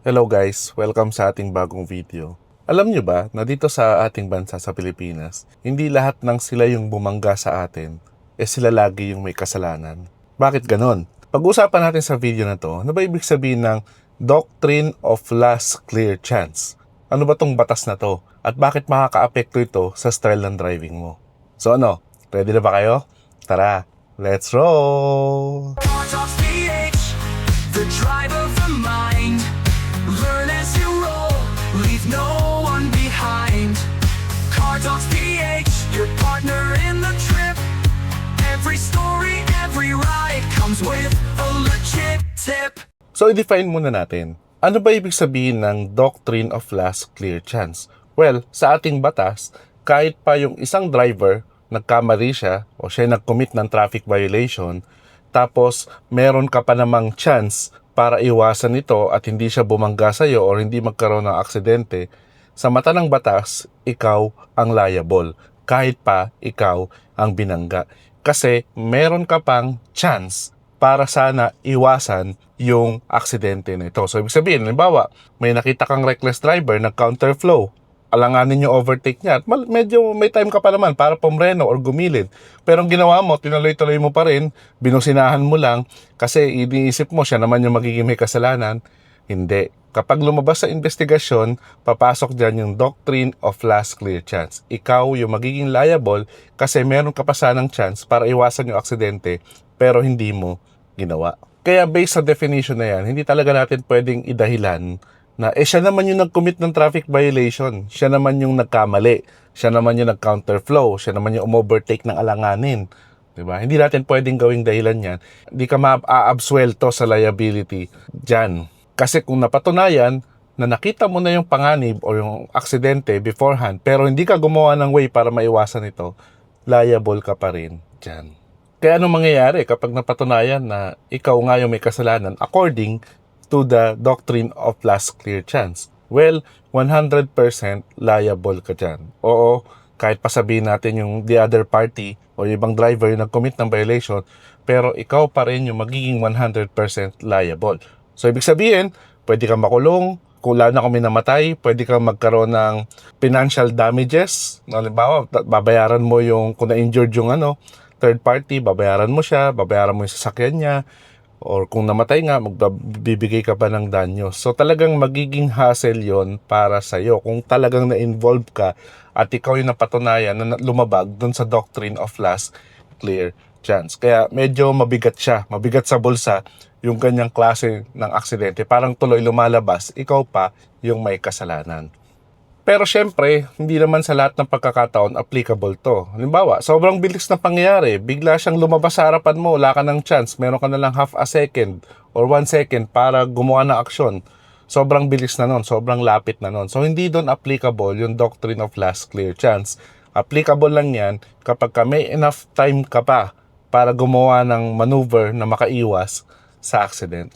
Hello guys, welcome sa ating bagong video. Alam nyo ba na dito sa ating bansa sa Pilipinas, hindi lahat ng sila yung bumangga sa atin, sila lagi yung may kasalanan. Bakit ganon? Pag-usapan natin sa video na to, ano ba ibig sabihin ng Doctrine of Last Clear Chance? Ano ba tong batas na to? At bakit makaka-apekto ito sa style ng driving mo? So ano, ready na ba kayo? Tara, let's roll! The drive of the mind. Learn as you roll, leave no one behind. Car Talks PH, your partner in the trip. Every story, every ride comes with a legit tip. So, i-define muna natin. Ano ba ibig sabihin ng Doctrine of Last Clear Chance? Well, sa ating batas, kahit pa yung isang driver, nagkamali siya o siya nag-commit ng traffic violation, tapos meron ka pa namang chance para iwasan ito at hindi siya bumangga sa'yo o hindi magkaroon ng aksidente, sa mata ng batas, ikaw ang liable kahit pa ikaw ang binangga. Kasi meron ka pang chance para sana iwasan yung aksidente na ito. So, ibig sabihin, halimbawa, may nakita kang reckless driver, nag-counterflow, alanganin yung overtake niya at medyo may time ka pa naman para pumreno or gumilid. Pero ang ginawa mo, tinuloy-tuloy mo pa rin, binusinahan mo lang kasi iniisip mo siya naman yung magiging may kasalanan. Hindi. Kapag lumabas sa investigasyon, papasok dyan yung Doctrine of Last Clear Chance. Ikaw yung magiging liable kasi meron ka pa sanang chance para iwasan yung aksidente pero hindi mo ginawa. Kaya based sa definition na yan, hindi talaga natin pwedeng idahilan na siya naman yung nag-commit ng traffic violation, siya naman yung nagkamali, siya naman yung nag-counterflow, siya naman yung umovertake ng alanganin. Diba? Hindi natin pwedeng gawing dahilan yan. Hindi ka ma-absuelto sa liability dyan. Kasi kung napatunayan na nakita mo na yung panganib o yung aksidente beforehand, pero hindi ka gumawa ng way para maiwasan ito, liable ka pa rin dyan. Kaya anong mangyayari kapag napatunayan na ikaw nga yung may kasalanan according to the Doctrine of Last Clear Chance? Well, 100% liable ka dyan. Oo, kahit pa sabihin natin yung the other party o yung ibang driver yung nag-commit ng violation, pero ikaw pa rin yung magiging 100% liable. So, ibig sabihin, pwede kang makulong, kung lalo na kung may namatay, pwede kang magkaroon ng financial damages. Halimbawa, babayaran mo yung, kung na-injured yung third party, babayaran mo siya, babayaran mo yung sasakyan niya, or kung namatay nga, magbibigay ka pa ng danyo. So talagang magiging hassle yon para sa'yo kung talagang na-involve ka at ikaw yung napatunayan na lumabag dun sa Doctrine of Last Clear Chance. Kaya medyo mabigat siya, mabigat sa bulsa yung ganyang klase ng aksidente. Parang tuloy lumalabas, ikaw pa yung may kasalanan. Pero syempre, hindi naman sa lahat ng pagkakataon applicable to. Halimbawa, sobrang bilis na pangyayari, bigla siyang lumabas sa harapan mo, wala ka ng chance, meron ka na lang half a second or 1 second para gumawa ng aksyon. Sobrang bilis na nun, sobrang lapit na nun. So hindi doon applicable yung Doctrine of Last Clear Chance. Applicable lang yan kapag may enough time ka pa para gumawa ng maneuver na makaiwas sa accident.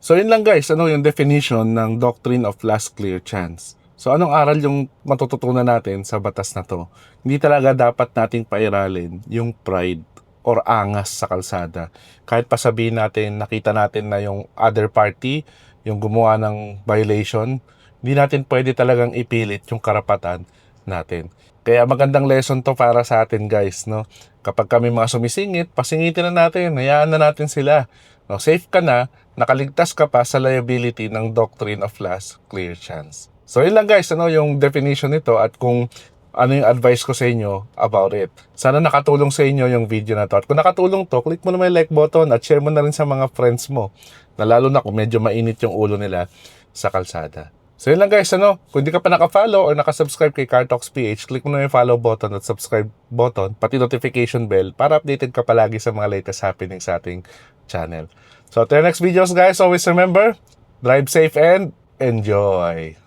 So yun lang guys, yung definition ng Doctrine of Last Clear Chance. So anong aral yung matututunan natin sa batas na to? Hindi talaga dapat nating pairalin yung pride or angas sa kalsada. Kahit pa sabihin natin, nakita natin na yung other party, yung gumawa ng violation, hindi natin pwede talagang ipilit yung karapatan natin. Kaya magandang lesson to para sa atin guys, no? Kapag kami mga sumisingit, pasingitin na natin, hayaan na natin sila. No, safe ka na, nakaligtas ka pa sa liability ng Doctrine of Last Clear Chance. So yun lang guys, yung definition nito at kung ano yung advice ko sa inyo about it. Sana nakatulong sa inyo yung video na to. At kung nakatulong to, click mo na may like button at share mo na rin sa mga friends mo. Na lalo na kung medyo mainit yung ulo nila sa kalsada. So yun lang guys, kung hindi ka pa naka-follow or naka-subscribe kay Car Talks PH, click mo na yung follow button at subscribe button, pati notification bell para updated ka palagi sa mga latest happenings sa ating channel. So till next videos guys, always remember, drive safe and enjoy!